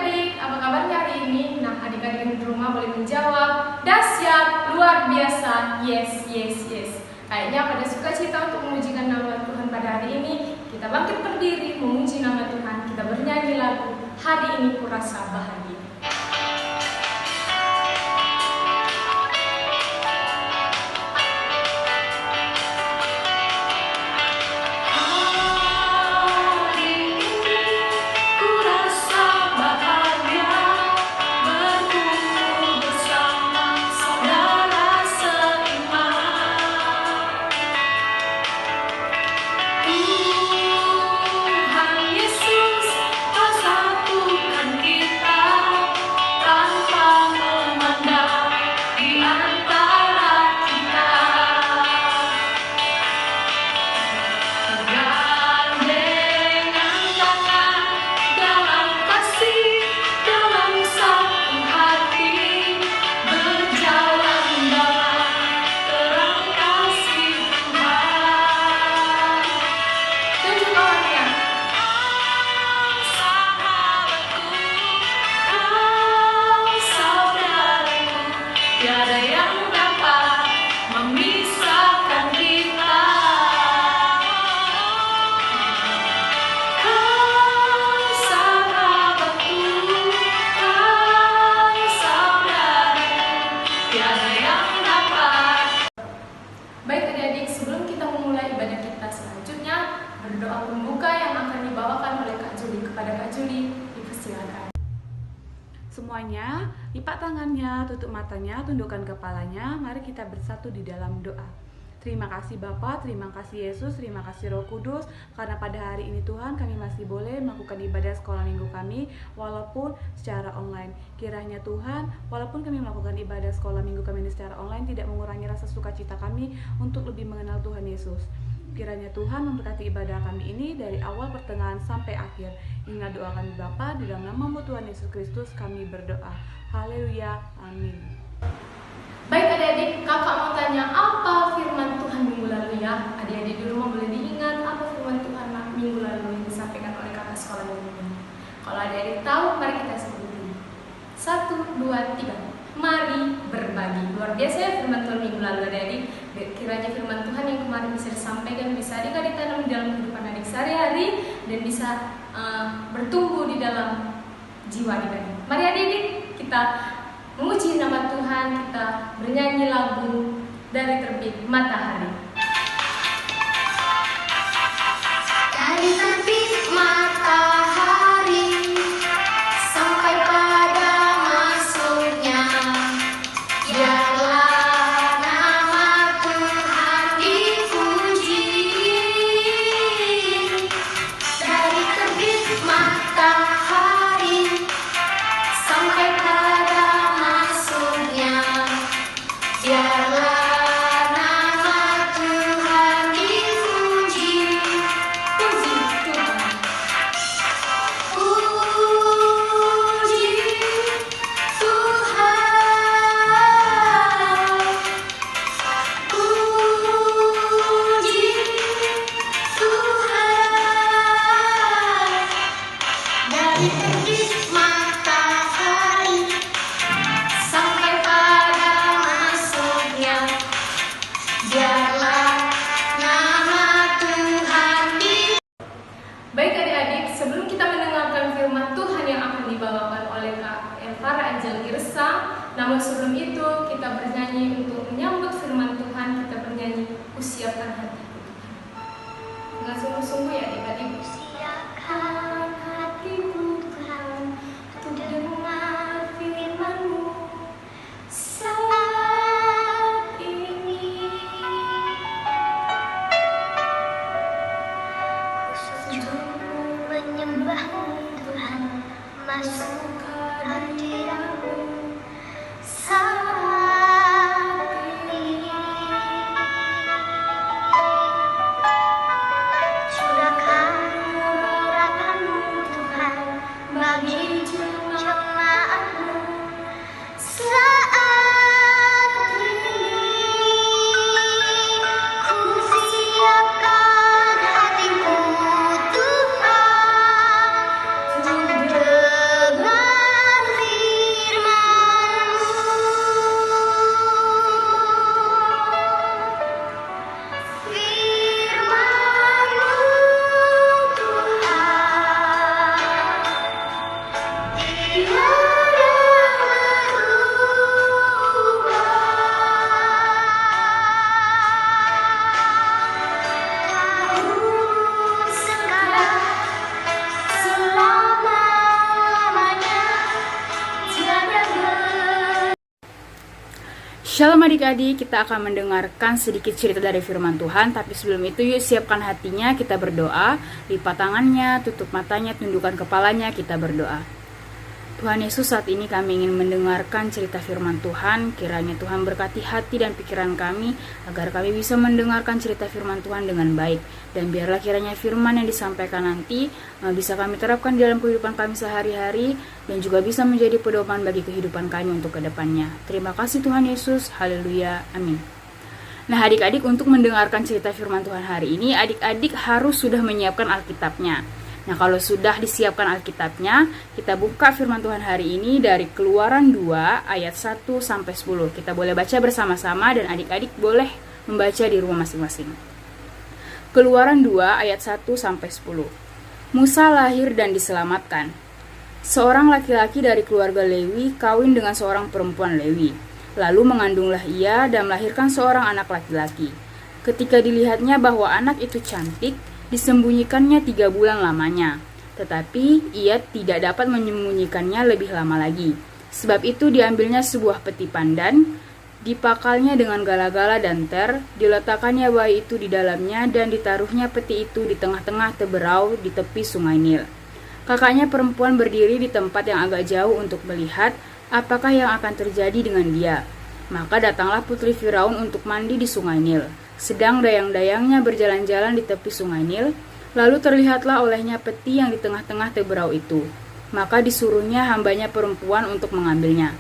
adik-adik, apa kabarnya hari ini? Nah, adik-adik di rumah boleh menjawab, dahsyat, luar biasa, yes, yes, yes. Kayaknya pada sukacita untuk memujikan nama Tuhan pada hari ini. Kita bangkit berdiri, memuji nama Tuhan. Kita bernyanyi lagu, hari ini kurasa bahagia. Berdoa pembuka yang akan dibawakan oleh Kak Juli. Kepada Kak Juli, dipersilakan. Semuanya, lipat tangannya, tutup matanya, tundukkan kepalanya. Mari kita bersatu di dalam doa. Terima kasih Bapa, terima kasih Yesus, terima kasih Roh Kudus, karena pada hari ini Tuhan kami masih boleh melakukan ibadah sekolah minggu kami walaupun secara online. Kiranya Tuhan, walaupun kami melakukan ibadah sekolah minggu kami secara online, tidak mengurangi rasa sukacita kami untuk lebih mengenal Tuhan Yesus. Kiranya Tuhan memberkati ibadah kami ini dari awal, pertengahan, sampai akhir. Ingat doa kami Bapa, di dalam nama Tuhan Yesus Kristus kami berdoa. Haleluya, amin. Baik adik-adik, kakak mau tanya apa firman Tuhan minggu lalu ya? Adik-adik di rumah boleh diingat apa firman Tuhan minggu lalu yang disampaikan oleh kakak sekolah minggu ini. Kalau adik-adik tahu, mari kita sebutin. 1, 2, 3. Mari berbagi. Luar biasa ya firman Tuhan minggu lalu adik-adik. Kiranya firman Tuhan yang kemarin bisa disampaikan, bisa adik-adik tanam di dalam kehidupan adik sehari-hari dan bisa bertumbuh di dalam jiwa adik-adik. Mari adik-adik kita memuji nama Tuhan, kita bernyanyi lagu dari terbit matahari. Dari terbit matahari sampai pada masuknya, biarlah nama Tuhan dipuji. Dari terbit matahari sampai pada masuknya, biarlah nama Tuhan dipuji. Puji Tuhan. Puji Tuhan, puji Tuhan. Dari terbit matahari sampai pada masuknya, biarlah nama Tuhan di. Baik adik-adik, sebelum kita mendengarkan firman Tuhan yang akan dibawakan oleh Kak Elvara Angel Irsa, namun sebelum itu kita bernyanyi untuk menyambut firman Tuhan. Kita bernyanyi, Kusiapkan hatiku Tuhan. Dengan sungguh-sungguh ya adik-adik. Siapkan hatiku Tuhan untuk dengar firman-Mu saat ini. Sujud menyembah-Mu Tuhan, masuk ke hadirat-Mu saat ini. Curahkan urapan-Mu Tuhan bagi jemaat-Mu saat ini. Ku siapkan hatiku Tuhan untuk dengar Shalom adik-adik, kita akan mendengarkan sedikit cerita dari firman Tuhan. Tapi sebelum itu yuk siapkan hatinya, kita berdoa. Lipat tangannya, tutup matanya, tundukkan kepalanya, kita berdoa. Tuhan Yesus, saat ini kami ingin mendengarkan cerita firman Tuhan. Kiranya Tuhan berkati hati dan pikiran kami, agar kami bisa mendengarkan cerita firman Tuhan dengan baik. Dan biarlah kiranya firman yang disampaikan nanti bisa kami terapkan di dalam kehidupan kami sehari-hari, dan juga bisa menjadi pedoman bagi kehidupan kami untuk kedepannya. Terima kasih Tuhan Yesus, haleluya, amin. Nah adik-adik, untuk mendengarkan cerita firman Tuhan hari ini, adik-adik harus sudah menyiapkan Alkitabnya. Nah kalau sudah disiapkan Alkitabnya, kita buka firman Tuhan hari ini dari Keluaran 2 ayat 1-10. Kita boleh baca bersama-sama dan adik-adik boleh membaca di rumah masing-masing. Keluaran 2 ayat 1-10. Musa lahir dan diselamatkan. Seorang laki-laki dari keluarga Lewi kawin dengan seorang perempuan Lewi. Lalu mengandunglah ia dan melahirkan seorang anak laki-laki. Ketika dilihatnya bahwa anak itu cantik, disembunyikannya 3 bulan lamanya, tetapi ia tidak dapat menyembunyikannya lebih lama lagi. Sebab itu diambilnya sebuah peti pandan, dipakalnya dengan gala-gala dan ter, diletakkannya bayi itu di dalamnya, dan ditaruhnya peti itu di tengah-tengah teberau di tepi sungai Nil. Kakaknya perempuan berdiri di tempat yang agak jauh untuk melihat apakah yang akan terjadi dengan dia. Maka datanglah putri Firaun untuk mandi di sungai Nil. Sedang dayang-dayangnya berjalan-jalan di tepi sungai Nil, lalu terlihatlah olehnya peti yang di tengah-tengah teberau itu. Maka disuruhnya hambanya perempuan untuk mengambilnya.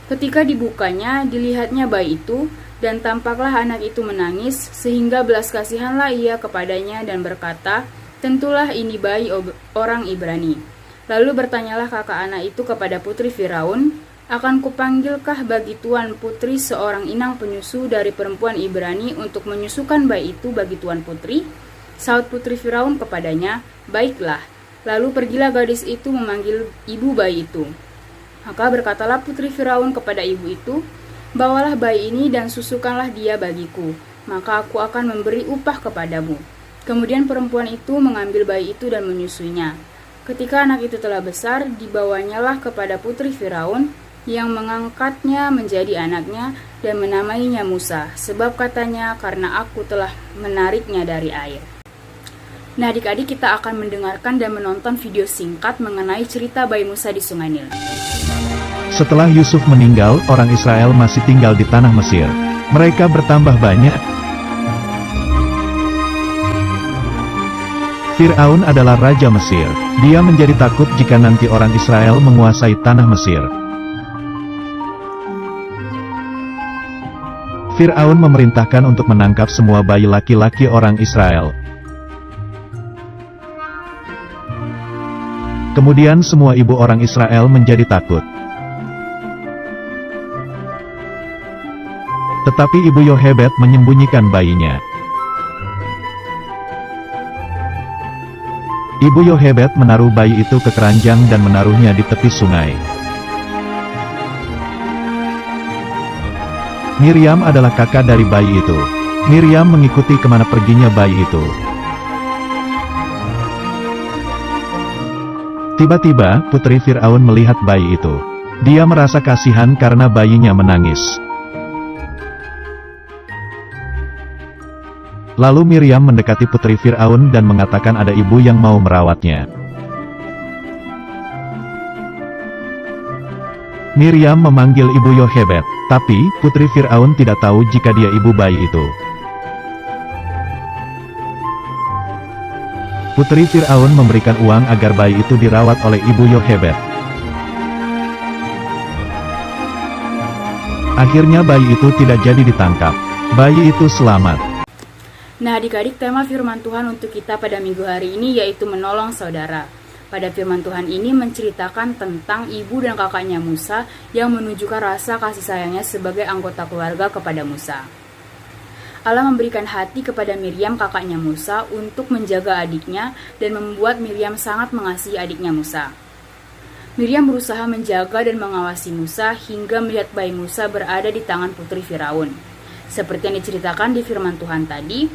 Ketika dibukanya, dilihatnya bayi itu, dan tampaklah anak itu menangis, sehingga belas kasihanlah ia kepadanya dan berkata, "Tentulah ini bayi orang Ibrani." Lalu bertanyalah kakak anak itu kepada putri Firaun, "Akan kupanggilkah bagi tuan putri seorang inang penyusu dari perempuan Ibrani untuk menyusukan bayi itu bagi tuan putri?" Saud putri Firaun kepadanya, "Baiklah." Lalu pergilah gadis itu memanggil ibu bayi itu. Maka berkatalah putri Firaun kepada ibu itu, "Bawalah bayi ini dan susukanlah dia bagiku, maka aku akan memberi upah kepadamu." Kemudian perempuan itu mengambil bayi itu dan menyusuinya. Ketika anak itu telah besar, dibawanyalah kepada putri Firaun, yang mengangkatnya menjadi anaknya dan menamainya Musa, sebab katanya, "Karena aku telah menariknya dari air." Nah adik-adik, kita akan mendengarkan dan menonton video singkat mengenai cerita bayi Musa di sungai Nil. Setelah Yusuf meninggal, orang Israel masih tinggal di tanah Mesir. Mereka bertambah banyak. Fir'aun adalah raja Mesir. Dia menjadi takut jika nanti orang Israel menguasai tanah Mesir. Fir'aun memerintahkan untuk menangkap semua bayi laki-laki orang Israel. Kemudian semua ibu orang Israel menjadi takut. Tetapi ibu Yohebed menyembunyikan bayinya. Ibu Yohebed menaruh bayi itu ke keranjang dan menaruhnya di tepi sungai. Miriam adalah kakak dari bayi itu. Miriam mengikuti kemana perginya bayi itu. Tiba-tiba, putri Fir'aun melihat bayi itu. Dia merasa kasihan karena bayinya menangis. Lalu Miriam mendekati putri Fir'aun dan mengatakan ada ibu yang mau merawatnya. Miriam memanggil ibu Yohebed, tapi putri Fir'aun tidak tahu jika dia ibu bayi itu. Putri Fir'aun memberikan uang agar bayi itu dirawat oleh ibu Yohebed. Akhirnya bayi itu tidak jadi ditangkap. Bayi itu selamat. Nah adik-adik, tema firman Tuhan untuk kita pada minggu hari ini yaitu menolong saudara. Pada firman Tuhan ini menceritakan tentang ibu dan kakaknya Musa yang menunjukkan rasa kasih sayangnya sebagai anggota keluarga kepada Musa. Allah memberikan hati kepada Miriam kakaknya Musa untuk menjaga adiknya dan membuat Miriam sangat mengasihi adiknya Musa. Miriam berusaha menjaga dan mengawasi Musa hingga melihat bayi Musa berada di tangan putri Firaun. Seperti yang diceritakan di firman Tuhan tadi,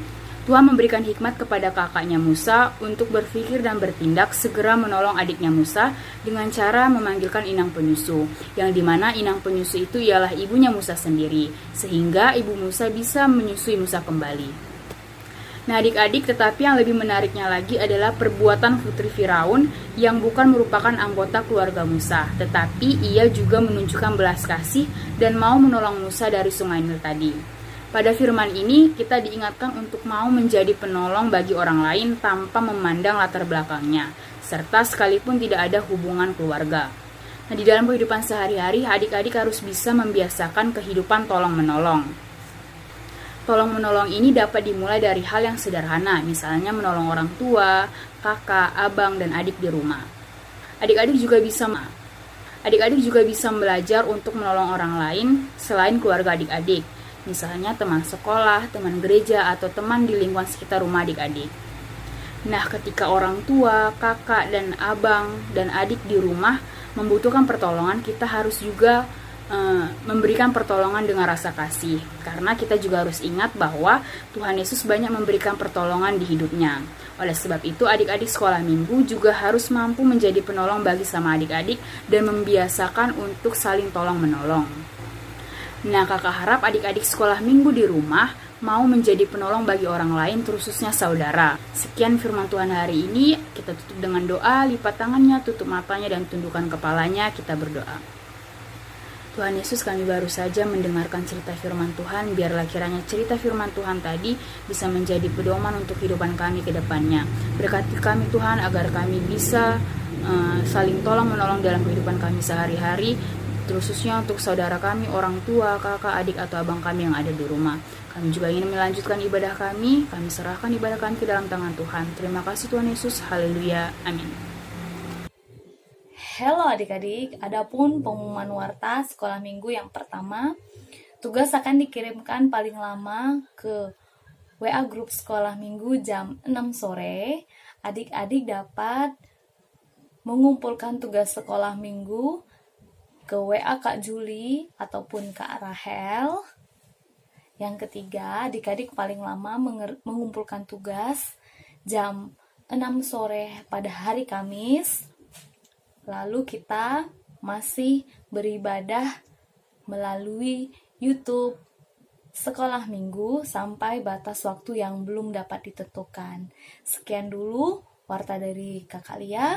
Tuhan memberikan hikmat kepada kakaknya Musa untuk berpikir dan bertindak segera menolong adiknya Musa dengan cara memanggilkan inang penyusu, yang dimana inang penyusu itu ialah ibunya Musa sendiri, sehingga ibu Musa bisa menyusui Musa kembali. Nah adik-adik, tetapi yang lebih menariknya lagi adalah perbuatan putri Firaun yang bukan merupakan anggota keluarga Musa, tetapi ia juga menunjukkan belas kasih dan mau menolong Musa dari sungai Nil tadi. Pada firman ini, kita diingatkan untuk mau menjadi penolong bagi orang lain tanpa memandang latar belakangnya, serta sekalipun tidak ada hubungan keluarga. Nah, di dalam kehidupan sehari-hari, adik-adik harus bisa membiasakan kehidupan tolong-menolong. Tolong-menolong ini dapat dimulai dari hal yang sederhana, misalnya menolong orang tua, kakak, abang, dan adik di rumah. Adik-adik juga bisa belajar untuk menolong orang lain selain keluarga adik-adik. Misalnya teman sekolah, teman gereja, atau teman di lingkungan sekitar rumah adik-adik. Nah, ketika orang tua, kakak, dan abang, dan adik di rumah membutuhkan pertolongan, kita harus juga memberikan pertolongan dengan rasa kasih. Karena kita juga harus ingat bahwa Tuhan Yesus banyak memberikan pertolongan di hidupnya. Oleh sebab itu, adik-adik sekolah minggu juga harus mampu menjadi penolong bagi sama adik-adik dan membiasakan untuk saling tolong-menolong. Nah, kakak harap adik-adik sekolah minggu di rumah mau menjadi penolong bagi orang lain, khususnya saudara. Sekian firman Tuhan hari ini, kita tutup dengan doa, lipat tangannya, tutup matanya, dan tundukkan kepalanya, kita berdoa. Tuhan Yesus, kami baru saja mendengarkan cerita firman Tuhan, biarlah kiranya cerita firman Tuhan tadi bisa menjadi pedoman untuk kehidupan kami ke depannya. Berkati kami Tuhan, agar kami bisa saling tolong-menolong dalam kehidupan kami sehari-hari, khususnya untuk saudara kami, orang tua, kakak, adik, atau abang kami yang ada di rumah. Kami juga ingin melanjutkan ibadah kami serahkan ibadah kami ke dalam tangan Tuhan. Terima kasih Tuhan Yesus, haleluya, amin. Halo adik-adik, adapun pengumuman warta sekolah minggu yang pertama, tugas akan dikirimkan paling lama ke WA grup sekolah minggu jam 6 sore. Adik-adik dapat mengumpulkan tugas sekolah minggu ke WA Kak Juli ataupun Kak Rahel. Yang ketiga, adik-adik paling lama mengumpulkan tugas jam 6 sore pada hari Kamis. Lalu kita masih beribadah melalui YouTube sekolah minggu sampai batas waktu yang belum dapat ditentukan. Sekian dulu warta dari Kakak Lia.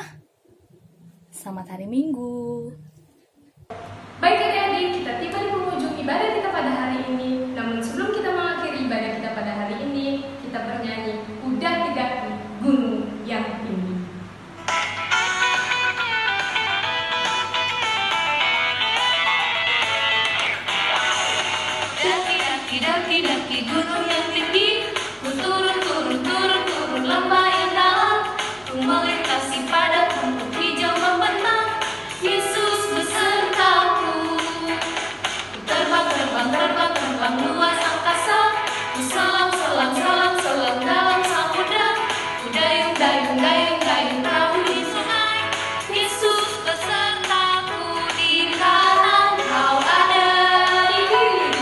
Selamat hari Minggu. Baik adik-adik, kita tiba di penghujung ibadah kita pada hari ini. Namun sebelum kita mengakhiri ibadah kita pada hari ini, kita bernyanyi Udah Didaki Gunung yang Tinggi. Daki gunung yang tinggi, ku turun lembah yang dalam, ku melintasi padang rumput hijau membentang. Yesus besertaku, ku terbang luas angkasa, ku selam dalam samudra, ku dayung perahu di sungai. Yesus besertaku, di kanan kau ada,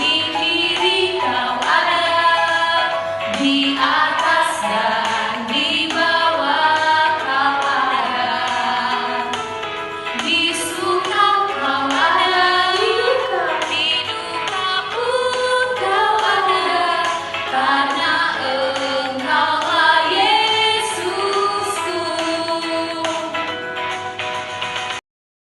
di kiri kau ada, di atas dan di bawah kau ada, di suka kau ada, di duka pun kau ada, karena Engkaulah Yesusku.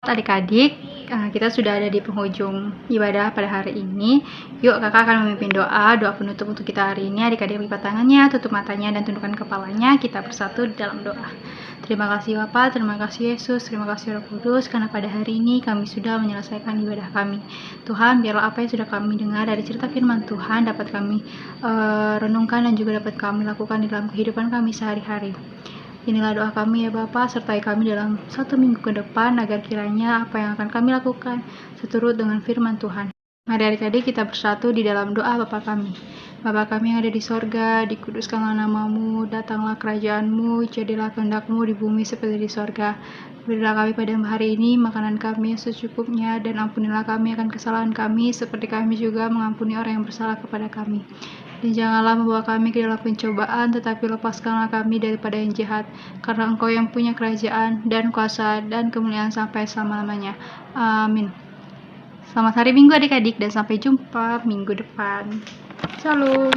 Adik-adik, kita sudah ada di penghujung ibadah pada hari ini. Yuk kakak akan memimpin doa penutup untuk kita hari ini. Adik-adik lipat tangannya, tutup matanya, dan tundukkan kepalanya. Kita bersatu dalam doa. Terima kasih Bapa, terima kasih Yesus, terima kasih Roh Kudus, karena pada hari ini kami sudah menyelesaikan ibadah kami. Tuhan, biarlah apa yang sudah kami dengar dari cerita firman Tuhan dapat kami renungkan dan juga dapat kami lakukan di dalam kehidupan kami sehari-hari. Inilah doa kami ya Bapa, sertai kami dalam 1 minggu ke depan, agar kiranya apa yang akan kami lakukan seturut dengan firman Tuhan. Mari adik-adik kita bersatu di dalam doa Bapa kami. Bapa kami yang ada di sorga, dikuduskanlah namamu, datanglah kerajaanmu, jadilah kehendak-mu di bumi seperti di sorga. Berilah kami pada hari ini makanan kami secukupnya, dan ampunilah kami akan kesalahan kami, seperti kami juga mengampuni orang yang bersalah kepada kami. Dan janganlah membawa kami ke dalam pencobaan, tetapi lepaskanlah kami daripada yang jahat. Karena Engkau yang punya kerajaan, dan kuasa, dan kemuliaan sampai selama-lamanya. Amin. Selamat hari Minggu adik-adik, dan sampai jumpa minggu depan. Shalom.